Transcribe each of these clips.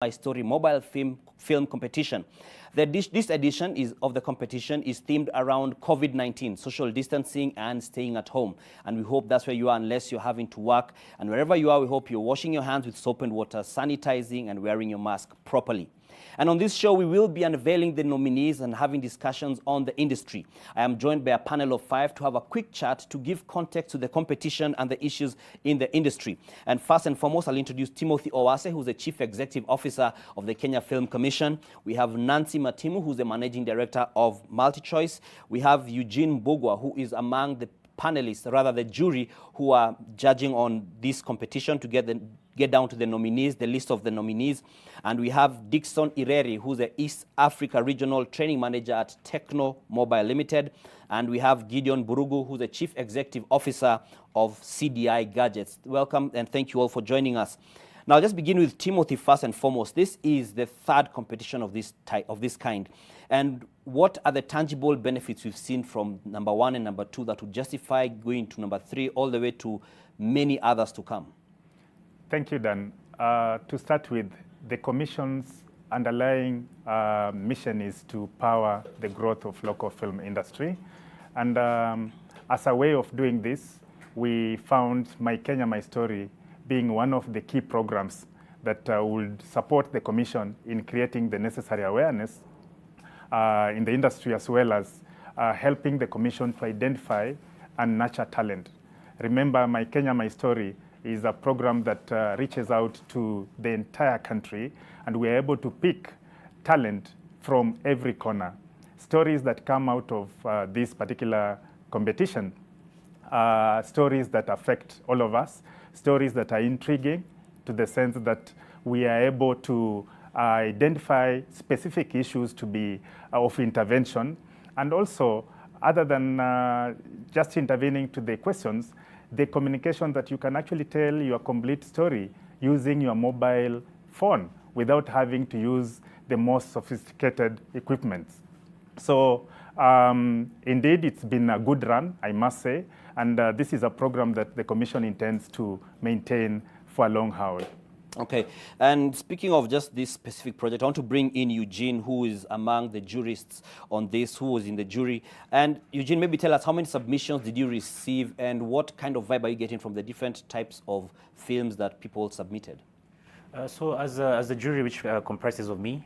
My Story mobile film competition. This edition of the competition is themed around COVID-19, social distancing and staying at home. And we hope that's where you are unless you're having to work. And wherever you are, we hope you're washing your hands with soap and water, sanitizing and wearing your mask properly. And on this show, we will be unveiling the nominees and having discussions on the industry. I am joined by a panel of 5 to have a quick chat to give context to the competition and the issues in the industry. And first and foremost, I'll introduce Timothy Owase, who's the Chief Executive Officer of the Kenya Film Commission. We have Nancy Matimu, who's the Managing Director of MultiChoice. We have Eugene Bugwa, who is among the panelists, rather the jury, who are judging on this competition to get down to the nominees, the list of the nominees. And we have Dixon Ireri, who's the East Africa Regional Training Manager at Techno Mobile Limited. And we have Gideon Burugu, who's the Chief Executive Officer of CDI Gadgets. Welcome and thank you all for joining us. Now, just begin with Timothy first and foremost. This is the third competition of this kind. And what are the tangible benefits we've seen from number 1 and number 2 that would justify going to number 3 all the way to many others to come? Thank you, Dan. To start with, the Commission's underlying mission is to power the growth of local film industry. And as a way of doing this, we found My Kenya, My Story being one of the key programs that would support the Commission in creating the necessary awareness in the industry, as well as helping the Commission to identify and nurture talent. Remember, My Kenya, My Story is a program that reaches out to the entire country, and we're able to pick talent from every corner. Stories that come out of this particular competition are stories that affect all of us, stories that are intriguing to the sense that we are able to identify specific issues to be of intervention. And also, other than just intervening to the questions, the communication that you can actually tell your complete story using your mobile phone without having to use the most sophisticated equipment. So indeed, it's been a good run, I must say, and this is a program that the Commission intends to maintain for a long haul. Okay, and speaking of just this specific project, I want to bring in Eugene, who is among the jurists on this, who was in the jury. And Eugene, maybe tell us, how many submissions did you receive and what kind of vibe are you getting from the different types of films that people submitted? So as the jury, which comprises of me,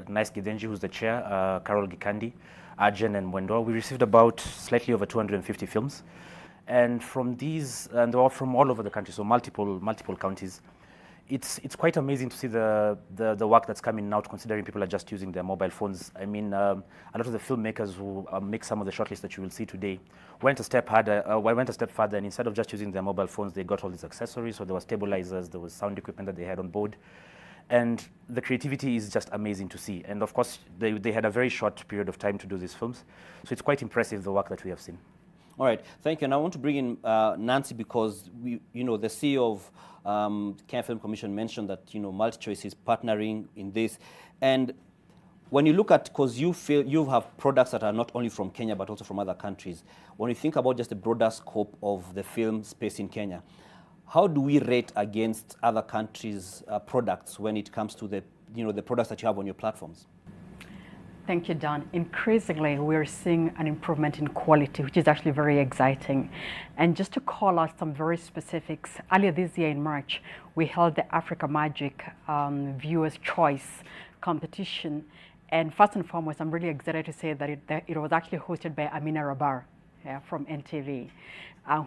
Nice Gidenji, who's the chair, Carol Gikandi, Arjen and Mwendo, we received about slightly over 250 films. And from these, and they're all from all over the country, so multiple counties. It's quite amazing to see the work that's coming out, considering people are just using their mobile phones. I mean, a lot of the filmmakers who make some of the shortlists that you will see today went a step further, and instead of just using their mobile phones, they got all these accessories. So there were stabilizers, there was sound equipment that they had on board. And the creativity is just amazing to see. And of course, they had a very short period of time to do these films. So it's quite impressive, the work that we have seen. All right, thank you. And I want to bring in Nancy, because the CEO of Kenya Film Commission mentioned that MultiChoice is partnering in this. And when you look at, because you have products that are not only from Kenya but also from other countries, when you think about just the broader scope of the film space in Kenya, how do we rate against other countries' products when it comes to the products that you have on your platforms? Thank you, Don. Increasingly, we're seeing an improvement in quality, which is actually very exciting. And just to call out some very specifics, earlier this year in March, we held the Africa Magic Viewers' Choice competition. And first and foremost, I'm really excited to say that it was actually hosted by Amina Rabar from NTV,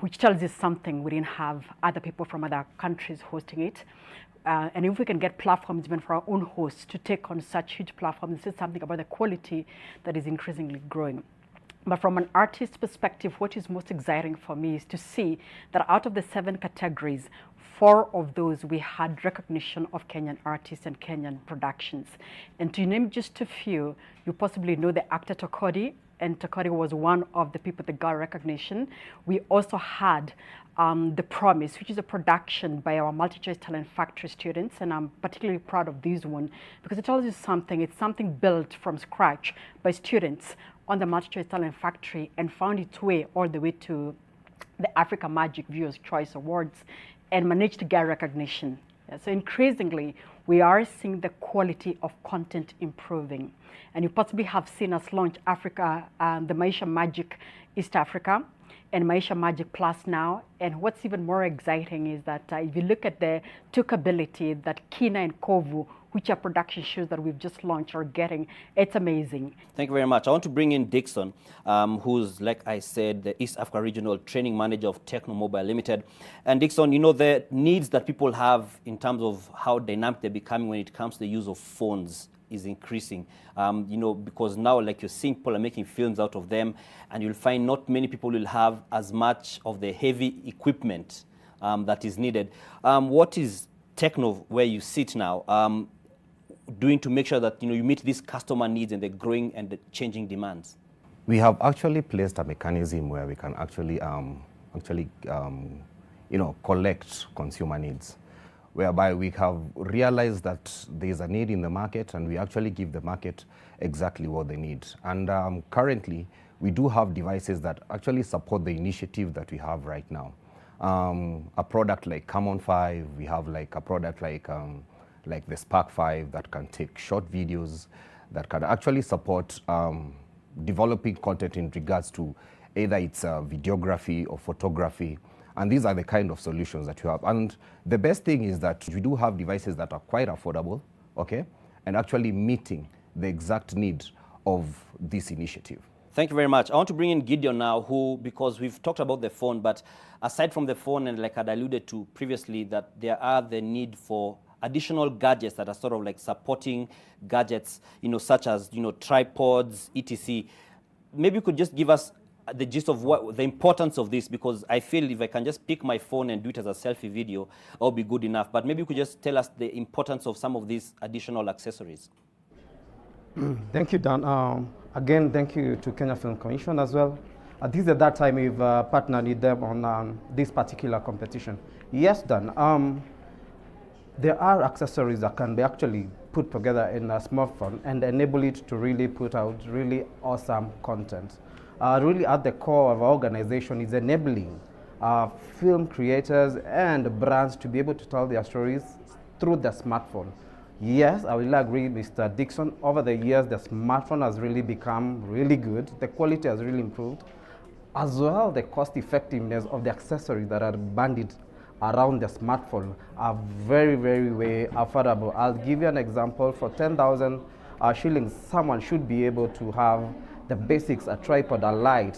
which tells us something. We didn't have other people from other countries hosting it. And if we can get platforms even for our own hosts to take on such huge platforms, this is something about the quality that is increasingly growing. But from an artist perspective, what is most exciting for me is to see that out of the 7 categories, 4 of those we had recognition of Kenyan artists and Kenyan productions. And to name just a few, you possibly know the actor Tokodi, and Tokodi was one of the people that got recognition. We also had The Promise, which is a production by our MultiChoice Talent Factory students, and I'm particularly proud of this one because it tells you something. It's something built from scratch by students on the MultiChoice Talent Factory and found its way all the way to the Africa Magic Viewers' Choice Awards and managed to get recognition. Yeah, so increasingly, we are seeing the quality of content improving. And you possibly have seen us launch Africa, the Maisha Magic East Africa, and Maisha Magic Plus now. And what's even more exciting is that if you look at the talkability that Kina and Kovu, which are production shows that we've just launched, are getting, it's amazing. Thank you very much. I want to bring in Dixon, who's, like I said, the East Africa Regional Training Manager of Techno Mobile Limited. And Dixon, you know, the needs that people have in terms of how dynamic they're becoming when it comes to the use of phones is increasing, you know, because now, like you're seeing, people are making films out of them, and you'll find not many people will have as much of the heavy equipment that is needed. What is Techno, where you sit now, doing to make sure that, you know, you meet these customer needs and the growing and the changing demands? We have actually placed a mechanism where we can actually, you know, collect consumer needs, whereby we have realized that there is a need in the market, and we actually give the market exactly what they need. And currently, we do have devices that actually support the initiative that we have right now. A product like Camon 5, we have like a product like the Spark 5 that can take short videos, that can actually support developing content in regards to either it's videography or photography. And these are the kind of solutions that you have. And the best thing is that we do have devices that are quite affordable, okay, and actually meeting the exact need of this initiative. Thank you very much. I want to bring in Gideon now, who, because we've talked about the phone, but aside from the phone, and like I'd alluded to previously, that there are the need for additional gadgets that are sort of like supporting gadgets, you know, such as, you know, tripods, etc. Maybe you could just give us the gist of what the importance of this, because I feel if I can just pick my phone and do it as a selfie video, that'll be good enough. But maybe you could just tell us the importance of some of these additional accessories. Thank you, Dan. Again, thank you to Kenya Film Commission as well. This is at that time we've partnered with them on this particular competition. Yes, Dan. There are accessories that can be actually put together in a smartphone and enable it to really put out really awesome content. Really at the core of our organization is enabling film creators and brands to be able to tell their stories through the smartphone. Yes, I will agree, Mr. Dixon. Over the years, the smartphone has really become really good. The quality has really improved. As well, the cost effectiveness of the accessories that are banded around the smartphone are very, very way affordable. I'll give you an example. For 10,000 shillings, someone should be able to have the basics, a tripod, a light,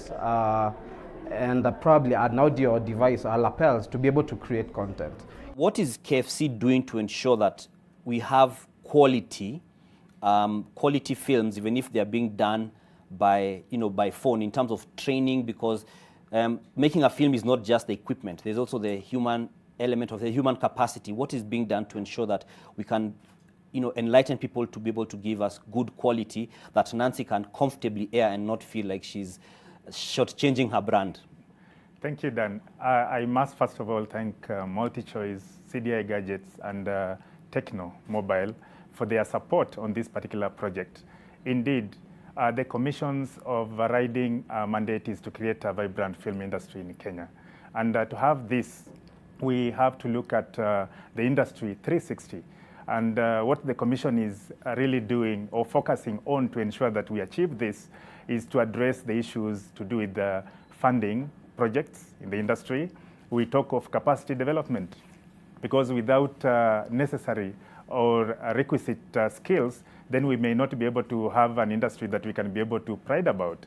and probably an audio device or lapels to be able to create content. What is KFC doing to ensure that we have quality films, even if they are being done by, you know, by phone, in terms of training? Because making a film is not just the equipment. There's also the human element of the human capacity. What is being done to ensure that we can, you know, enlighten people to be able to give us good quality that Nancy can comfortably air and not feel like she's shortchanging her brand? Thank you, Dan. I must first of all thank MultiChoice, CDI Gadgets, and Techno Mobile for their support on this particular project. Indeed, the Commission's overriding mandate is to create a vibrant film industry in Kenya. And to have this, we have to look at the industry 360. And what the Commission is really doing or focusing on to ensure that we achieve this is to address the issues to do with the funding projects in the industry. We talk of capacity development, because without necessary or requisite skills, then we may not be able to have an industry that we can be able to pride about.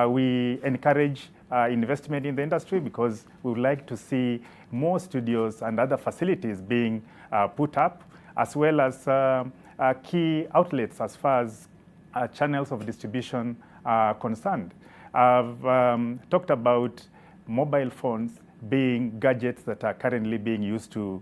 We encourage investment in the industry because we would like to see more studios and other facilities being put up, as well as key outlets as far as channels of distribution are concerned. I've talked about mobile phones being gadgets that are currently being used to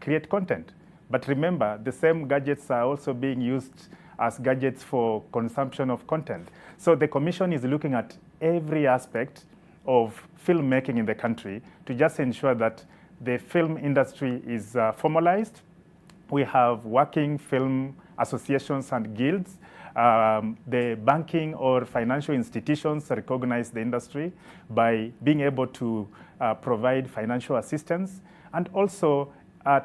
create content. But remember, the same gadgets are also being used as gadgets for consumption of content. So the Commission is looking at every aspect of filmmaking in the country to just ensure that the film industry is formalized. We have working film associations and guilds. The banking or financial institutions recognize the industry by being able to provide financial assistance. And also,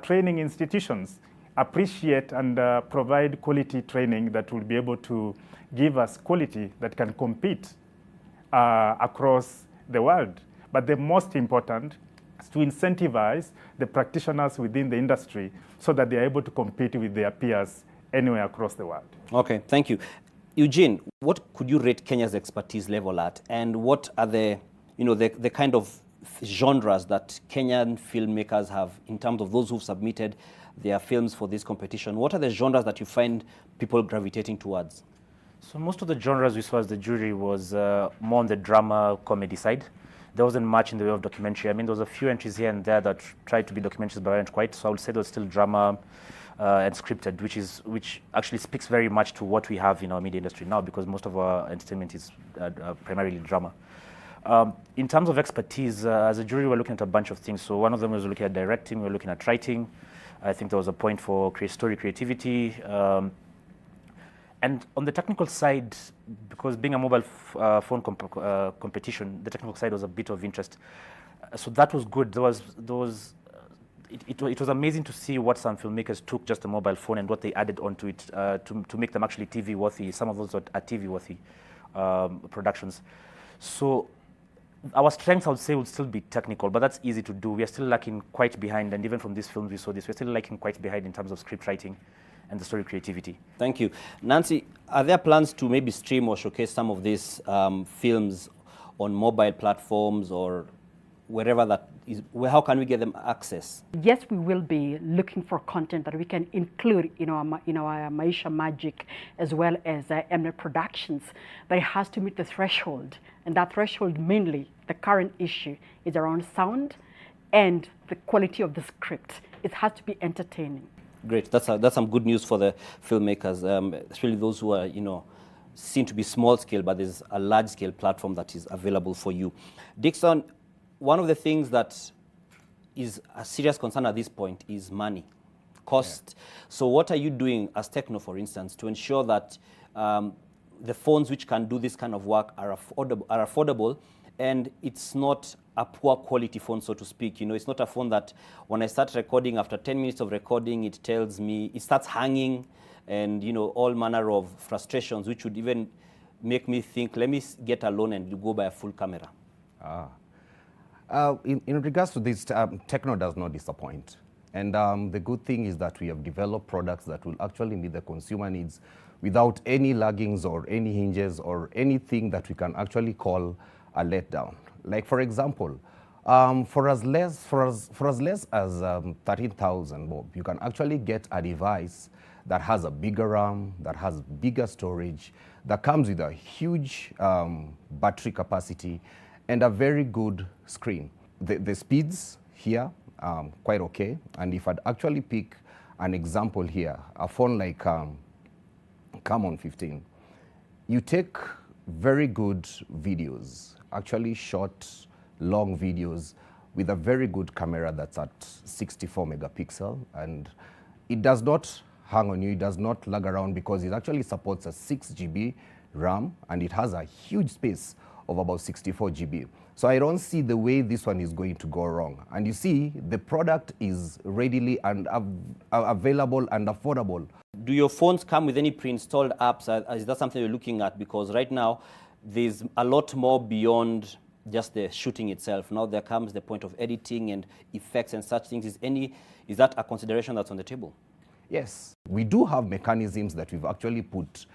training institutions appreciate and provide quality training that will be able to give us quality that can compete across the world. But the most important is to incentivize the practitioners within the industry so that they are able to compete with their peers anywhere across the world. Okay, thank you. Eugene, what could you rate Kenya's expertise level at, and what are the kind of genres that Kenyan filmmakers have in terms of those who've submitted their films for this competition? What are the genres that you find people gravitating towards? So most of the genres we saw as the jury was more on the drama comedy side. There wasn't much in the way of documentary. I mean, there was a few entries here and there that tried to be documentaries, but weren't quite. So I would say there was still drama and scripted, which actually speaks very much to what we have in our media industry now, because most of our entertainment is primarily drama. In terms of expertise, as a jury, we're looking at a bunch of things. So one of them was looking at directing, we're looking at writing. I think there was a point for story creativity. And on the technical side, because being a mobile phone competition, the technical side was a bit of interest. So that was good. It was amazing to see what some filmmakers took just a mobile phone and what they added onto it to make them actually TV worthy. Some of those are TV worthy productions. So our strength, I would say, would still be technical, but that's easy to do. We are still lacking quite behind, and even from these films we saw this, we're still lacking quite behind in terms of script writing and the story creativity. Thank you. Nancy, are there plans to maybe stream or showcase some of these films on mobile platforms or wherever that is? How can we get them access? Yes, we will be looking for content that we can include in our Maisha Magic as well as Mnet Productions, but it has to meet the threshold. And that threshold, mainly, the current issue is around sound and the quality of the script. It has to be entertaining. Great. That's some good news for the filmmakers, especially those who are, seen to be small scale, but there's a large scale platform that is available for you. Dixon, one of the things that is a serious concern at this point is money, cost. Yeah. So what are you doing as Techno, for instance, to ensure that the phones which can do this kind of work are affordable, and it's not a poor quality phone, so to speak? It's not a phone that when I start recording, after 10 minutes of recording, it tells me, it starts hanging, and all manner of frustrations, which would even make me think, let me get a loan and go buy a full camera. In regards to this, Techno does not disappoint. And the good thing is that we have developed products that will actually meet the consumer needs without any laggings or any hinges or anything that we can actually call a letdown. Like, for example, for as less as 13,000 bob, you can actually get a device that has a bigger RAM, that has bigger storage, that comes with a huge battery capacity, and a very good screen. The speeds here are quite okay. And if I'd actually pick an example here, a phone like Camon 15, you take very good videos, actually short, long videos with a very good camera that's at 64 megapixel, and it does not hang on you, it does not lag around, because it actually supports a 6 GB RAM, and it has a huge space of about 64 GB. So I don't see the way this one is going to go wrong. And you see, the product is readily and available and affordable. Do your phones come with any pre-installed apps? Is that something you're looking at? Because right now, there's a lot more beyond just the shooting itself. Now there comes the point of editing and effects and such things. Is that a consideration that's on the table? Yes, we do have mechanisms that we've actually put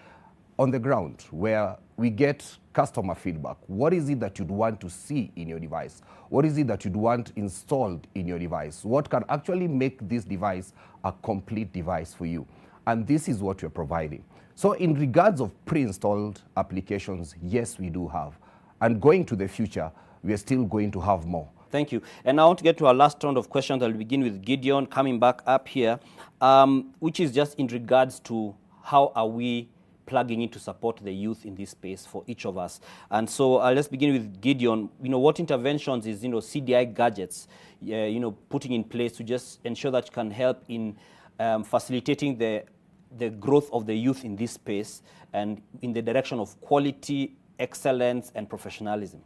on the ground where we get customer feedback. What is it that you'd want to see in your device? What is it that you'd want installed in your device? What can actually make this device a complete device for you? And this is what we're providing. So in regards of pre-installed applications, yes, we do have. And going to the future, we are still going to have more. Thank you. And now I want to get to our last round of questions. I'll begin with Gideon coming back up here, which is just in regards to how are we plugging in to support the youth in this space for each of us. And so let's begin with Gideon. What interventions is, CDI gadgets, putting in place to just ensure that you can help in facilitating the growth of the youth in this space and in the direction of quality, excellence, and professionalism?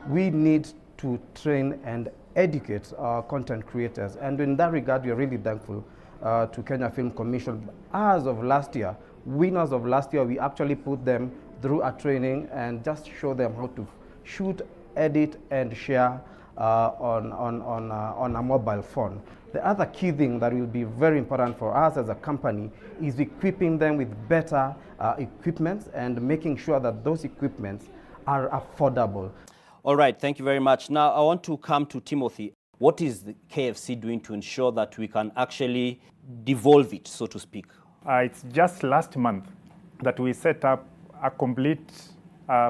We need to train and educate content creators. And in that regard, we are really thankful to Kenya Film Commission. As of last year, winners of last year, we actually put them through a training and just show them how to shoot, edit, and share on a mobile phone. The other key thing that will be very important for us as a company is equipping them with better equipment and making sure that those equipments are affordable. All right, thank you very much. Now I want to come to Timothy. What is the KFC doing to ensure that we can actually devolve it, so to speak? It's just last month that we set up a complete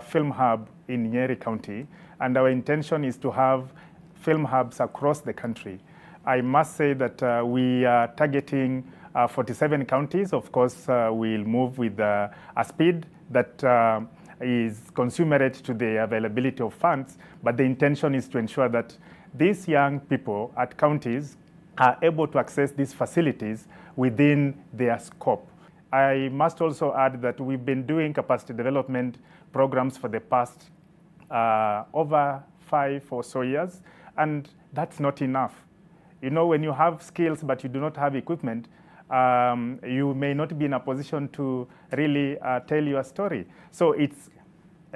film hub in Nyeri County, and our intention is to have film hubs across the country. I must say that we are targeting 47 counties. Of course, we'll move with a speed that is commensurate to the availability of funds, but the intention is to ensure that these young people at counties are able to access these facilities within their scope. I must also add that we've been doing capacity development programs for the past over 5 or so years, and that's not enough. You know, when you have skills but you do not have equipment, you may not be in a position to really tell your story. So it's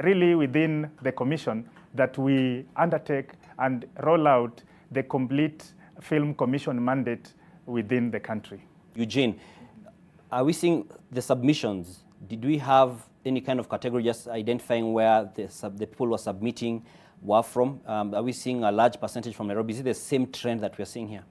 really within the commission that we undertake and roll out the complete film commission mandate within the country. Eugene, are we seeing the submissions? Did we have any kind of category just identifying where the people who are submitting were from? Are we seeing a large percentage from Nairobi? Is it the same trend that we're seeing here?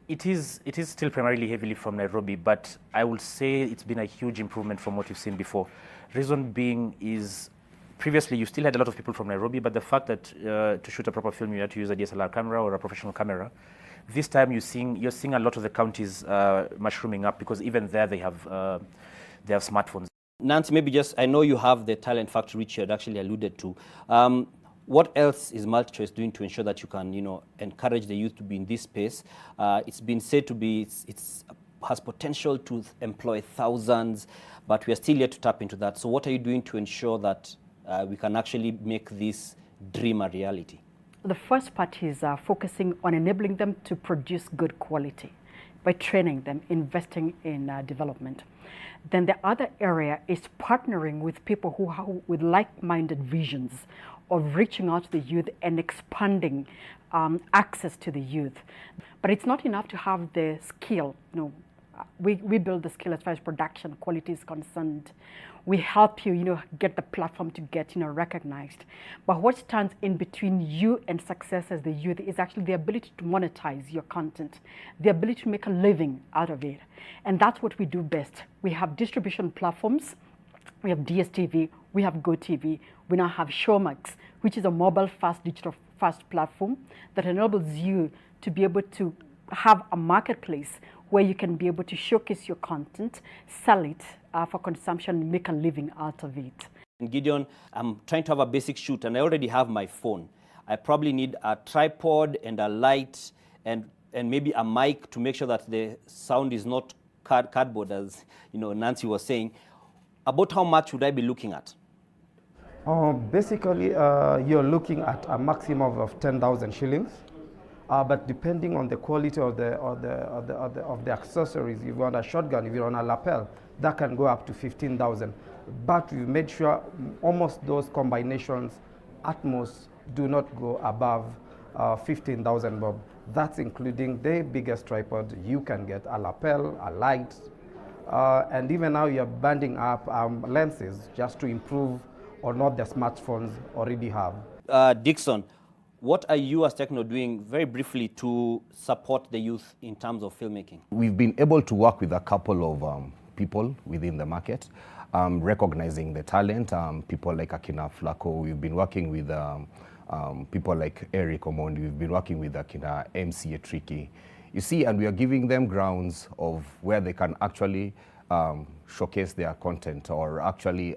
It is still primarily heavily from Nairobi, but I will say it's been a huge improvement from what you've seen before. Reason being is previously you still had a lot of people from Nairobi, but the fact that to shoot a proper film you had to use a DSLR camera or a professional camera. This time you're seeing a lot of the counties mushrooming up because even there they have smartphones. Nancy, maybe just, I know you have the talent factory which you had actually alluded to. What else is MultiChoice doing to ensure that you can, encourage the youth to be in this space? It's been said to be, it has potential to employ thousands, but we are still yet to tap into that. So what are you doing to ensure that we can actually make this dream a reality? The first part is focusing on enabling them to produce good quality by training them, investing in development. Then the other area is partnering with people with like-minded visions of reaching out to the youth and expanding access to the youth. But it's not enough to have the skill. We build the skill as far as production quality is concerned. We help you, get the platform to get, recognized. But what stands in between you and success as the youth is actually the ability to monetize your content, the ability to make a living out of it. And that's what we do best. We have distribution platforms. We have DSTV, we have GoTV, we now have Showmax, which is a mobile-first, digital-first platform that enables you to be able to have a marketplace where you can be able to showcase your content, sell it for consumption, make a living out of it. Gideon, I'm trying to have a basic shoot and I already have my phone. I probably need a tripod and a light and maybe a mic to make sure that the sound is not cardboard, as Nancy was saying. About how much would I be looking at? Basically, you're looking at a maximum of 10,000 shillings. But depending on the quality of the accessories, if you want a shotgun, if you want a lapel, that can go up to 15,000. But we made sure almost those combinations at most do not go above 15,000 bob. That's including the biggest tripod you can get, a lapel, a light, and even now you're banding up lenses just to improve on what the smartphones already have. Dixon, what are you as Techno doing very briefly to support the youth in terms of filmmaking? We've been able to work with a couple of people within the market, recognizing the talent, people like Akina Flacco. We've been working with people like Eric Omondi. We've been working with Akina MC Tricky. You see, and we are giving them grounds of where they can actually showcase their content or actually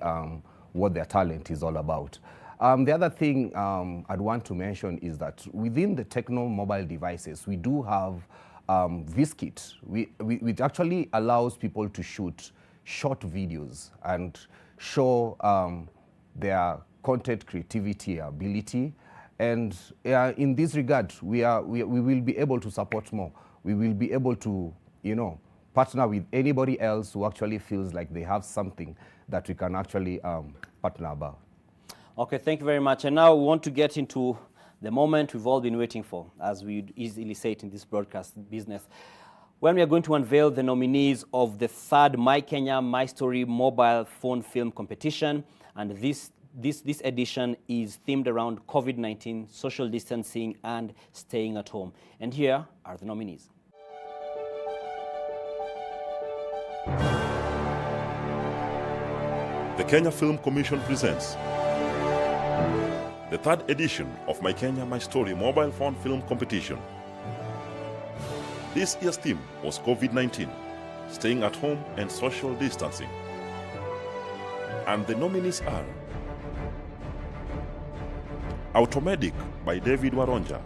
what their talent is all about. The other thing I'd want to mention is that within the Techno mobile devices, we do have VisKit, which actually allows people to shoot short videos and show their content creativity ability And in this regard, we will be able to support more. We will be able to, partner with anybody else who actually feels like they have something that we can actually partner about. Okay, thank you very much. And now we want to get into the moment we've all been waiting for, as we easily say it in this broadcast business, when we are going to unveil the nominees of the third My Kenya, My Story mobile phone film competition. And this edition is themed around COVID-19, social distancing, and staying at home. And here are the nominees. The Kenya Film Commission presents the third edition of My Kenya, My Story mobile phone film competition. This year's theme was COVID-19, staying at home and social distancing. And the nominees are Automedic by David Waronja.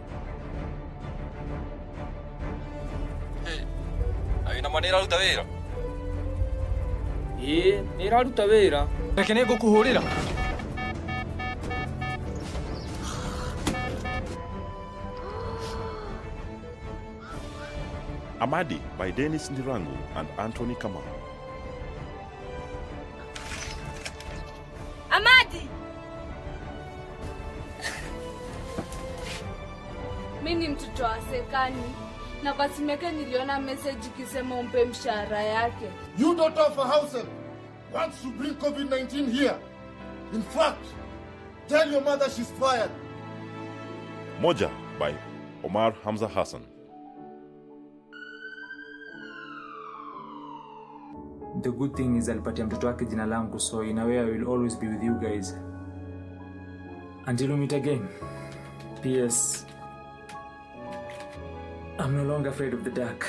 Ayuna manera ruta wira. Nira ruta wira. Reke nego kuhurira. Amadi by Dennis Ndirangu and Anthony Kamau. Amadi! Mimi mtoto wa Sekani na kwa simu yake niliona message ikisema umpe mshahara yake. You daughter of a house help wants to bring COVID-19 here. In fact, tell your mother she's fired. Moja by Omar Hamza Hassan. The good thing is alipatia mtoto wake jina langu, so in a way I will always be with you guys. Until we meet again. P.S. I'm no longer afraid of the dark.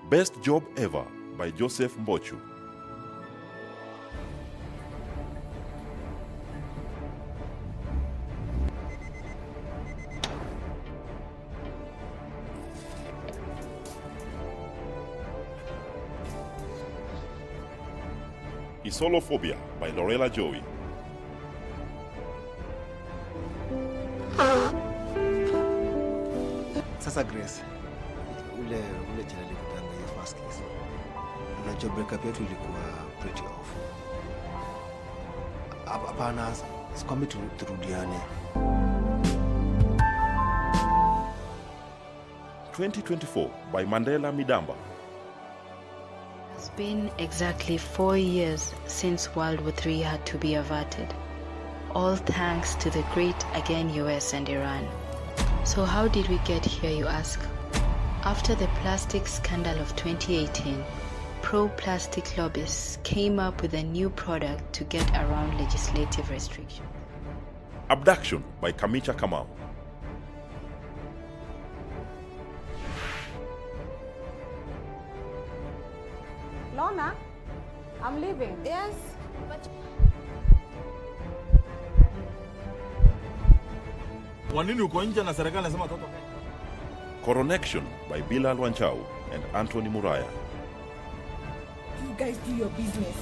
Best Job Ever by Joseph Mbochu. Isolophobia by Lorella Joey. Sasa Grace, ule jana nilikutanga hiyo first case. Unajua breakup yetu ilikuwa pretty off. Hapana, sikwambi turudiane. 2024 by Mandela Midamba. It's been exactly 4 years since World War III had to be averted. All thanks to the great again US and Iran. So how did we get here, you ask? After the plastic scandal of 2018, pro-plastic lobbyists came up with a new product to get around legislative restrictions. Abduction by Kamicha Kamau. Lorna, I'm leaving. Yes, but... Coronation by Bilal Wanchau and Anthony Muraya. You guys do your business.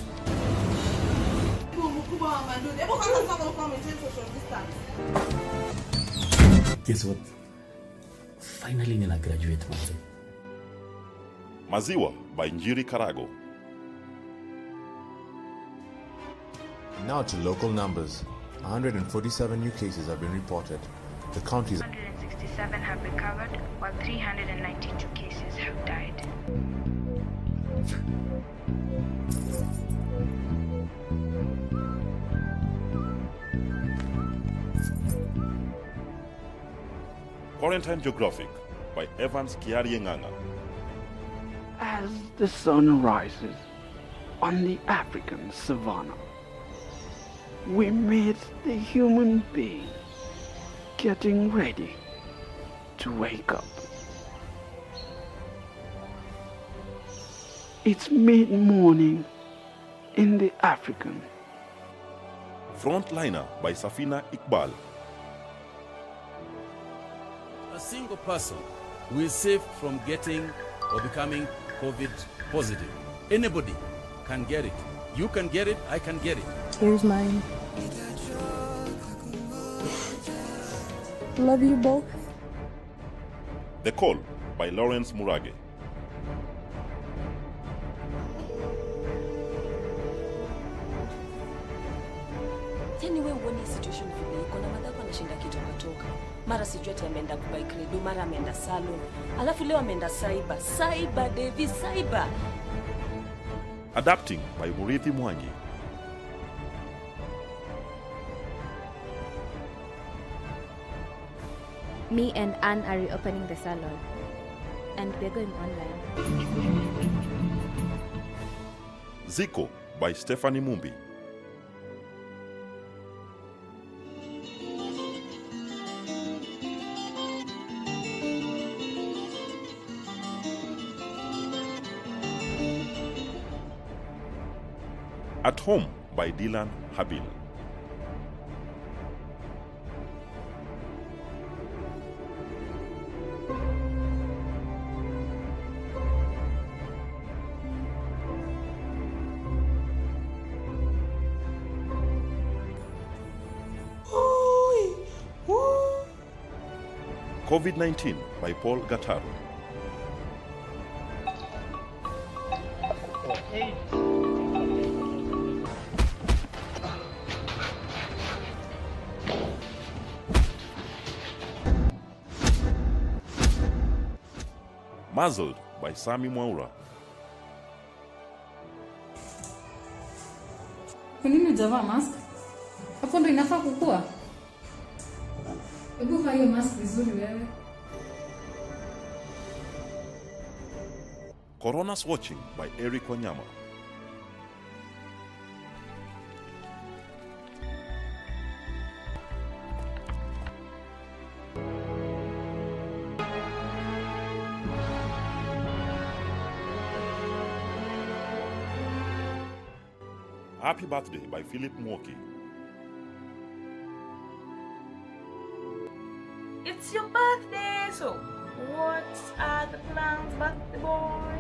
Guess what? Finally, nina graduate, man. Maziwa by Njiri Karago. Now to local numbers. 147 new cases have been reported. The counties 167 have recovered, while 392 cases have died. Quarantine Geographic by Evans Kiari Nganga. As the sun rises on the African savanna, we meet the human being getting ready to wake up. It's mid-morning in the African. Frontliner by Safina Iqbal. A single person will save from getting or becoming COVID positive. Anybody can get it. You can get it, I can get it. Here's mine. Love you both. The Call by Lawrence Murage. Yani wewe uone situation vile iko na madhako anashinda kitoka. Mara sijui ati ameenda kubai credo, mara ameenda salon. Alafu leo ameenda cyber. Cyber Davis, cyber. Adapting by Murithi Mwangi. Me and Anne are reopening the salon, and we're going online. Zico by Stephanie Mumbi. At Home by Dylan Habil. COVID-19 by Paul Gattaro. Muzzled by Sami Mwaura. Kwa nini hujavaa mask? Hapo ndo inafaa kukua. Hebu vaa hiyo mask vizuri wewe. Corona's Watching by Eric Wanyama. Happy Birthday by Philip Mwoki. It's your birthday, so what are the plans, birthday boy?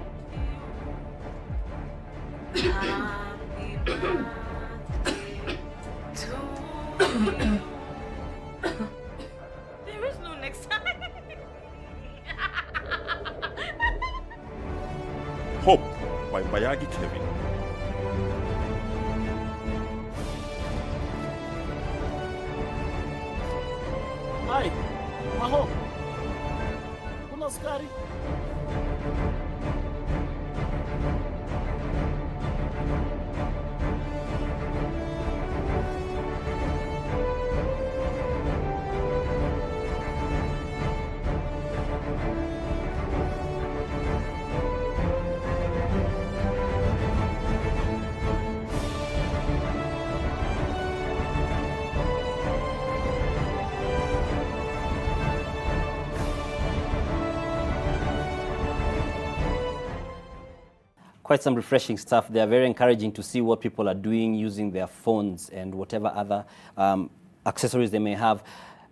Happy birthday to you. There is no next time. Hope by Bayagi Kevin. Hai, Maho. Kuna askari? Quite some refreshing stuff. They are very encouraging to see what people are doing using their phones and whatever other accessories they may have.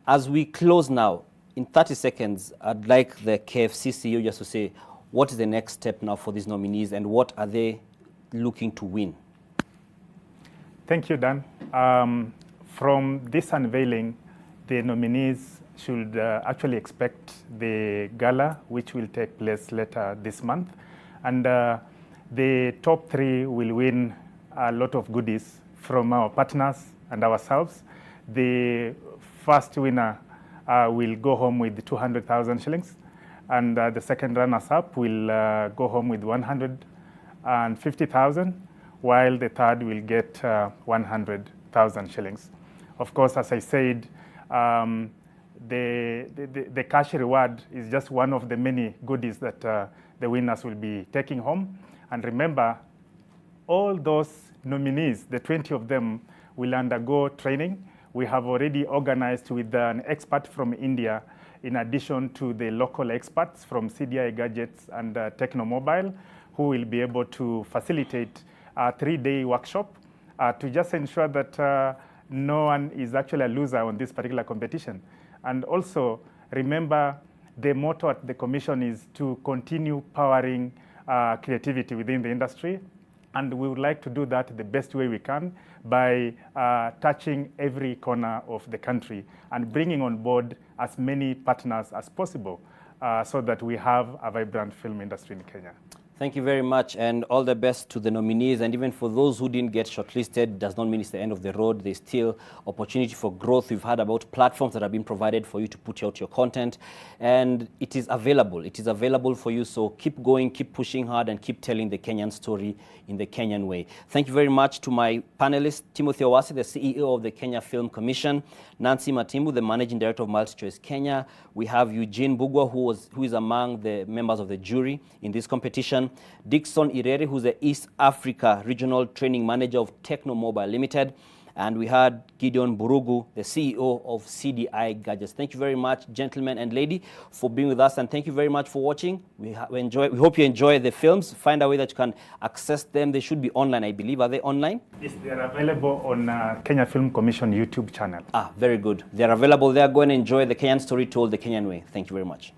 As we close now, in 30 seconds, I'd like the KFC CEO just to say, what is the next step now for these nominees and what are they looking to win? Thank you, Dan. From this unveiling, the nominees should actually expect the gala, which will take place later this month. And the top three will win a lot of goodies from our partners and ourselves. The first winner will go home with 200,000 shillings. And the second runners-up will go home with 150,000, while the third will get 100,000 shillings. Of course, as I said, the cash reward is just one of the many goodies that the winners will be taking home. And remember, all those nominees, the 20 of them, will undergo training. We have already organized with an expert from India, in addition to the local experts from CDI Gadgets and Technomobile, who will be able to facilitate a 3-day workshop to just ensure that no one is actually a loser on this particular competition. And also, remember, the motto at the Commission is to continue powering creativity within the industry. And we would like to do that the best way we can by touching every corner of the country and bringing on board as many partners as possible so that we have a vibrant film industry in Kenya. Thank you very much, and all the best to the nominees. And even for those who didn't get shortlisted, does not mean it's the end of the road. There's still opportunity for growth. We've heard about platforms that have been provided for you to put out your content, and it is available. It is available for you, so keep going, keep pushing hard, and keep telling the Kenyan story in the Kenyan way. Thank you very much to my panelists, Timothy Owasi, the CEO of the Kenya Film Commission, Nancy Matimbu, the Managing Director of MultiChoice Kenya. We have Eugene Bugwa, who is among the members of the jury in this competition. Dixon Ireri, who's the East Africa Regional Training Manager of Techno Mobile Limited. And we had Gideon Burugu, the CEO of CDI Gadgets. Thank you very much, gentlemen and lady, for being with us. And thank you very much for watching. We hope you enjoy the films. Find a way that you can access them. They should be online, I believe. Are they online? Yes, they are available on Kenya Film Commission YouTube channel. Ah, very good. They are available there. Go and enjoy the Kenyan story told the Kenyan way. Thank you very much.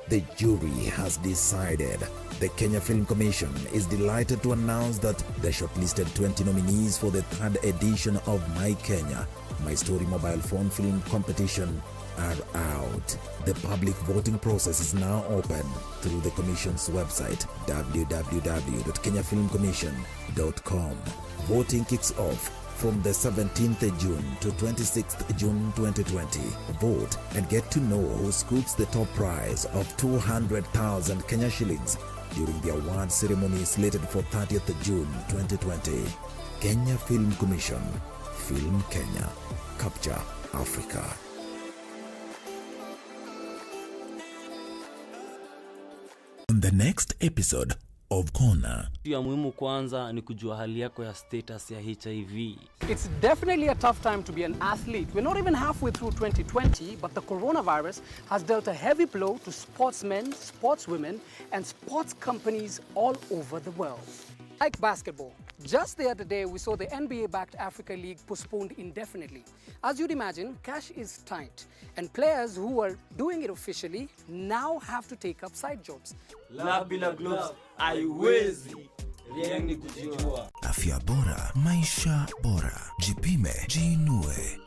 The jury has decided. The Kenya Film Commission is delighted to announce that the shortlisted 20 nominees for the third edition of My Kenya, My Story Mobile Phone Film Competition are out. The public voting process is now open through the Commission's website, www.kenyafilmcommission.com. Voting kicks off from the 17th June to 26th June 2020. Vote and get to know who scoops the top prize of 200,000 Kenya shillings during the award ceremony slated for 30th June 2020. Kenya Film Commission. Film Kenya. Capture Africa. On the next episode of Corner. Ya muhimu kwanza ni kujua hali yako ya status ya HIV. It's definitely a tough time to be an athlete. We're not even halfway through 2020, but the coronavirus has dealt a heavy blow to sportsmen, sportswomen, and sports companies all over the world. Like basketball. Just the other day, we saw the NBA-backed Africa League postponed indefinitely. As you'd imagine, cash is tight, and players who are doing it officially now have to take up side jobs. Love bila gloves, haiwezi. Riengi kujua. Afya bora, maisha bora. Jipime, jiinue.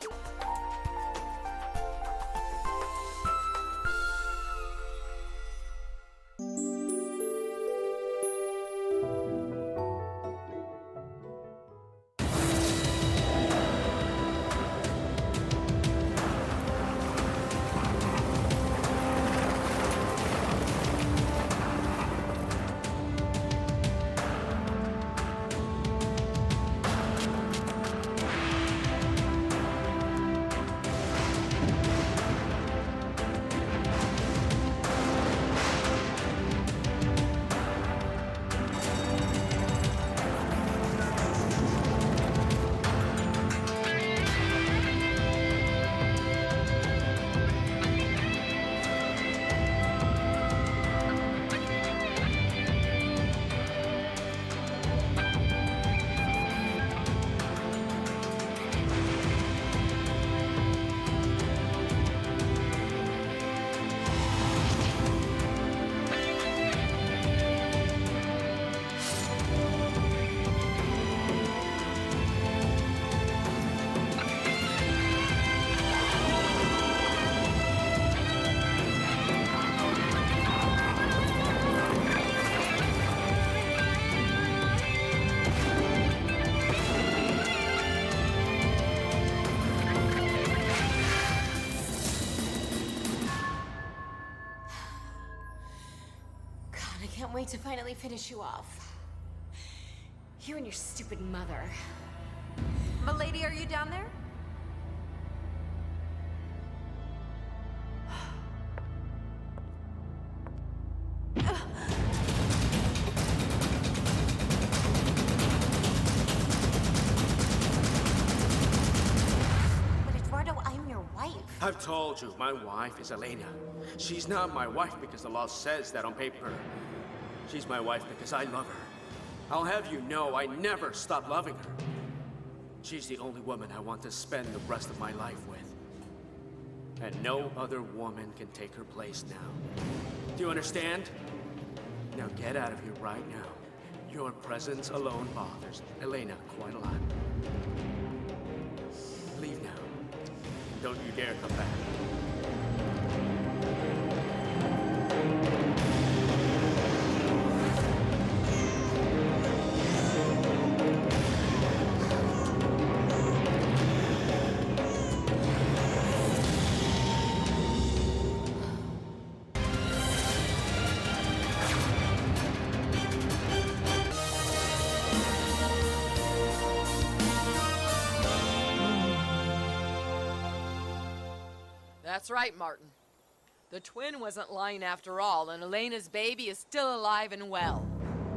Wait to finally finish you off. You and your stupid mother. Milady, are you down there? But Eduardo, I'm your wife. I've told you, my wife is Elena. She's not my wife because the law says that on paper. She's my wife because I love her. I'll have you know I never stop loving her. She's the only woman I want to spend the rest of my life with. And no other woman can take her place now. Do you understand? Now get out of here right now. Your presence alone bothers Elena quite a lot. Leave now. Don't you dare come back. That's right, Martin. The twin wasn't lying after all, and Elena's baby is still alive and well.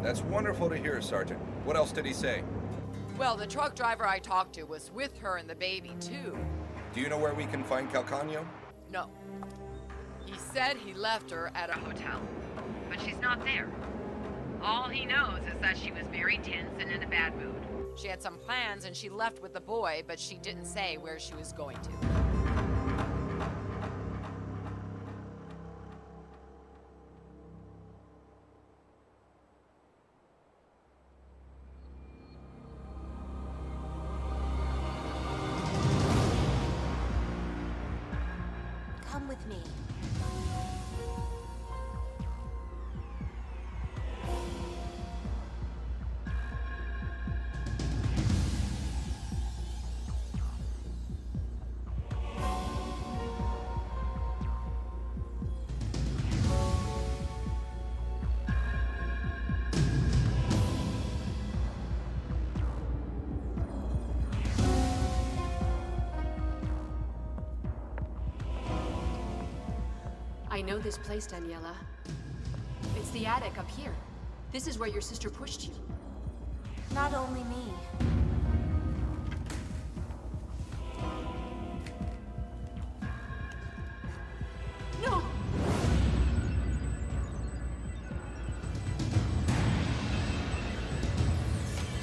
That's wonderful to hear, Sergeant. What else did he say? Well, the truck driver I talked to was with her and the baby, too. Do you know where we can find Calcagno? No. He said he left her at a hotel, but she's not there. All he knows is that she was very tense and in a bad mood. She had some plans and she left with the boy, but she didn't say where she was going to. Come with me. I know this place, Daniela. It's the attic up here. This is where your sister pushed you. Not only me.